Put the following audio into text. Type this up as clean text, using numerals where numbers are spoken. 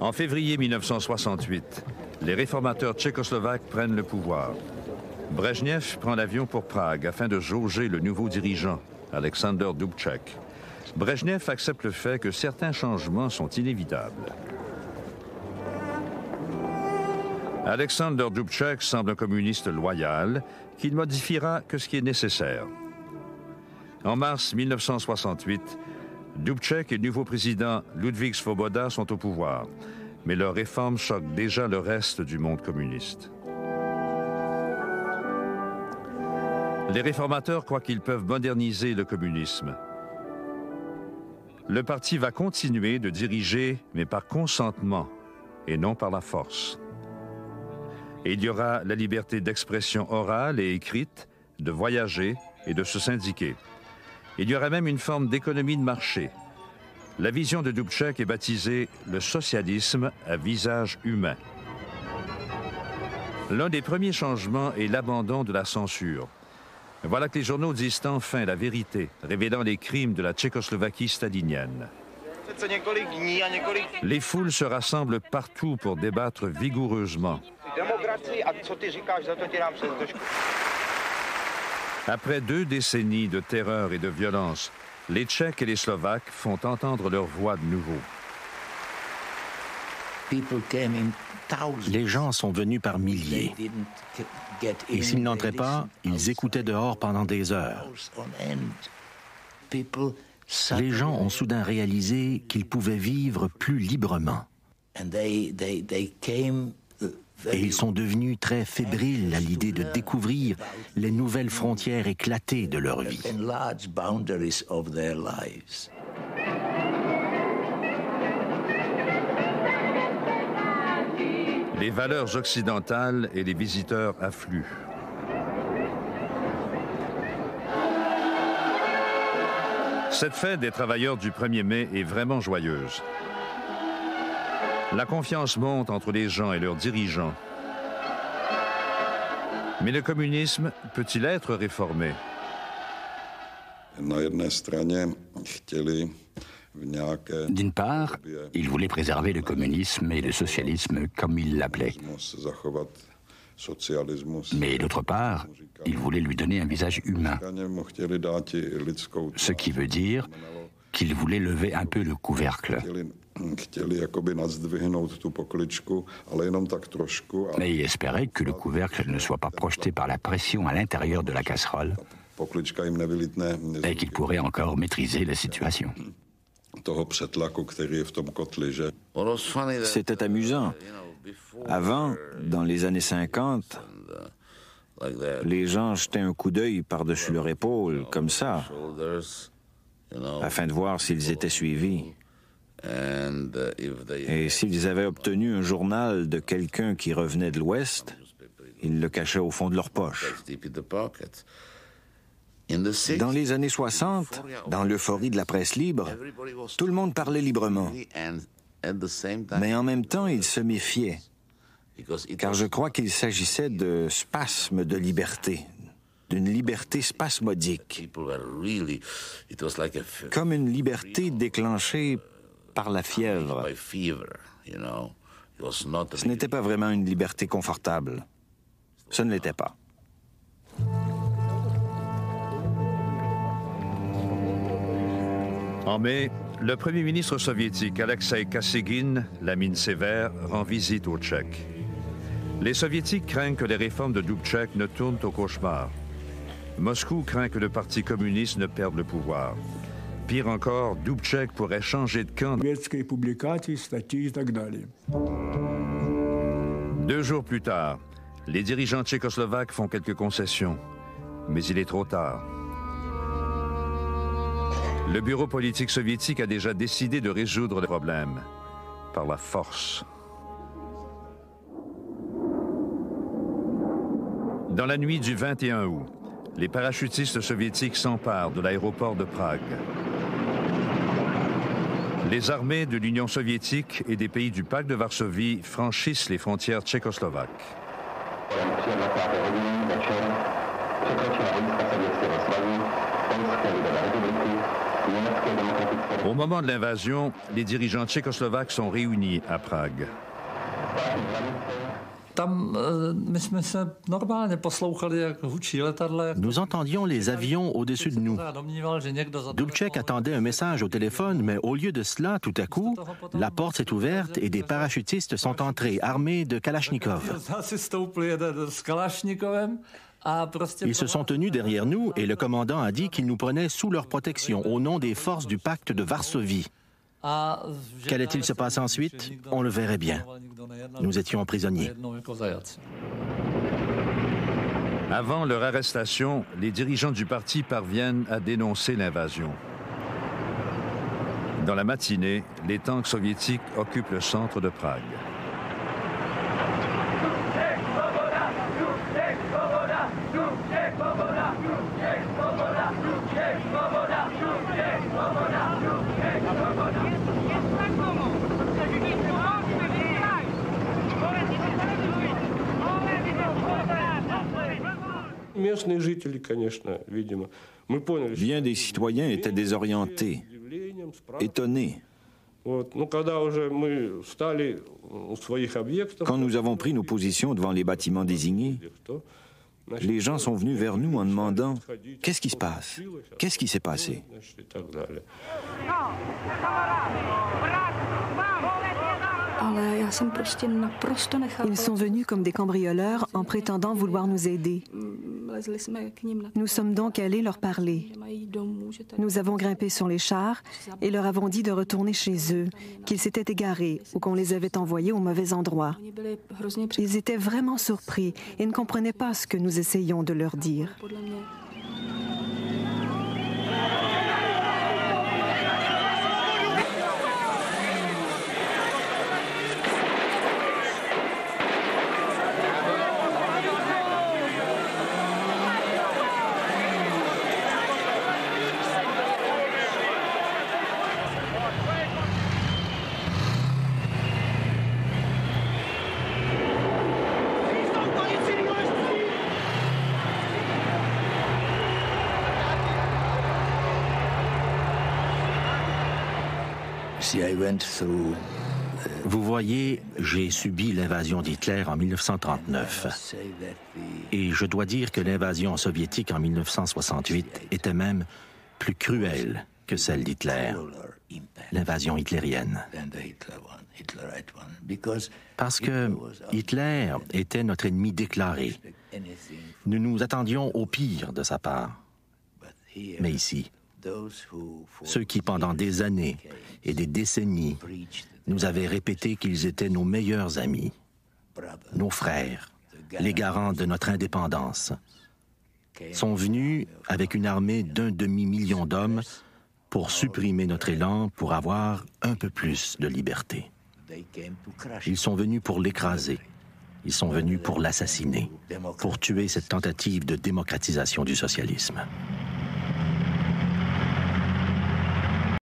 En février 1968, les réformateurs tchécoslovaques prennent le pouvoir. Brejnev prend l'avion pour Prague afin de jauger le nouveau dirigeant, Alexander Dubček. Brejnev accepte le fait que certains changements sont inévitables. Alexander Dubček semble un communiste loyal qui ne modifiera que ce qui est nécessaire. En mars 1968, Dubček et le nouveau président Ludvík Svoboda sont au pouvoir, mais leurs réformes choquent déjà le reste du monde communiste. Les réformateurs croient qu'ils peuvent moderniser le communisme. Le parti va continuer de diriger, mais par consentement et non par la force. Et il y aura la liberté d'expression orale et écrite, de voyager et de se syndiquer. Il y aura même une forme d'économie de marché. La vision de Dubček est baptisée le socialisme à visage humain. L'un des premiers changements est l'abandon de la censure. Voilà que les journaux disent enfin la vérité, révélant les crimes de la Tchécoslovaquie stalinienne. Les foules se rassemblent partout pour débattre vigoureusement. Après 2 décennies de terreur et de violence, les Tchèques et les Slovaques font entendre leur voix de nouveau. Les gens sont venus par milliers. Et s'ils n'entraient pas, ils écoutaient dehors pendant des heures. Les gens ont soudain réalisé qu'ils pouvaient vivre plus librement. Et ils sont devenus très fébriles à l'idée de découvrir les nouvelles frontières éclatées de leur vie. Les valeurs occidentales et les visiteurs affluent. Cette fête des travailleurs du 1er mai est vraiment joyeuse. La confiance monte entre les gens et leurs dirigeants. Mais le communisme peut-il être réformé? D'une part, ils voulaient préserver le communisme et le socialisme comme ils l'appelaient. Mais d'autre part, ils voulaient lui donner un visage humain. Ce qui veut dire qu'ils voulaient lever un peu le couvercle. Mais ils espéraient que le couvercle ne soit pas projeté par la pression à l'intérieur de la casserole et qu'ils pourraient encore maîtriser la situation. C'était amusant. Avant, dans les années 50, les gens jetaient un coup d'œil par-dessus leur épaule, comme ça, afin de voir s'ils étaient suivis. Et s'ils avaient obtenu un journal de quelqu'un qui revenait de l'Ouest, ils le cachaient au fond de leur poche. Dans les années 60, dans l'euphorie de la presse libre, tout le monde parlait librement. Mais en même temps, ils se méfiaient, car je crois qu'il s'agissait de spasmes de liberté, d'une liberté spasmodique, comme une liberté déclenchée par la fièvre. Ce n'était pas vraiment une liberté confortable. Ce ne l'était pas. En mai, le premier ministre soviétique Alexei Kosygin, la mine sévère, rend visite aux Tchèques. Les Soviétiques craignent que les réformes de Dubček ne tournent au cauchemar. Moscou craint que le Parti communiste ne perde le pouvoir. Pire encore, Dubček pourrait changer de camp. 2 jours plus tard, les dirigeants tchécoslovaques font quelques concessions, mais il est trop tard. Le bureau politique soviétique a déjà décidé de résoudre le problème par la force. Dans la nuit du 21 août, les parachutistes soviétiques s'emparent de l'aéroport de Prague. Les armées de l'Union soviétique et des pays du pacte de Varsovie franchissent les frontières tchécoslovaques. Au moment de l'invasion, les dirigeants tchécoslovaques sont réunis à Prague. Nous entendions les avions au-dessus de nous. Dubček attendait un message au téléphone, mais au lieu de cela, tout à coup, la porte s'est ouverte et des parachutistes sont entrés, armés de Kalachnikov. Ils se sont tenus derrière nous et le commandant a dit qu'ils nous prenaient sous leur protection au nom des forces du pacte de Varsovie. Qu'allait-il se passer ensuite? On le verrait bien. Nous étions prisonniers. Avant leur arrestation, les dirigeants du parti parviennent à dénoncer l'invasion. Dans la matinée, les tanks soviétiques occupent le centre de Prague. Bien des citoyens étaient désorientés, étonnés. Quand nous avons pris nos positions devant les bâtiments désignés, les gens sont venus vers nous en demandant « Qu'est-ce qui se passe? Qu'est-ce qui s'est passé ?» Ils sont venus comme des cambrioleurs en prétendant vouloir nous aider. Nous sommes donc allés leur parler. Nous avons grimpé sur les chars et leur avons dit de retourner chez eux, qu'ils s'étaient égarés ou qu'on les avait envoyés au mauvais endroit. Ils étaient vraiment surpris et ne comprenaient pas ce que nous essayions de leur dire. Vous voyez, j'ai subi l'invasion d'Hitler en 1939. Et je dois dire que l'invasion soviétique en 1968 était même plus cruelle que celle d'Hitler, l'invasion hitlérienne. Parce que Hitler était notre ennemi déclaré. Nous nous attendions au pire de sa part. Mais ici, ceux qui, pendant des années et des décennies, nous avaient répété qu'ils étaient nos meilleurs amis, nos frères, les garants de notre indépendance, sont venus avec une armée d'1 demi-million d'hommes pour supprimer notre élan, pour avoir un peu plus de liberté. Ils sont venus pour l'écraser. Ils sont venus pour l'assassiner, pour tuer cette tentative de démocratisation du socialisme.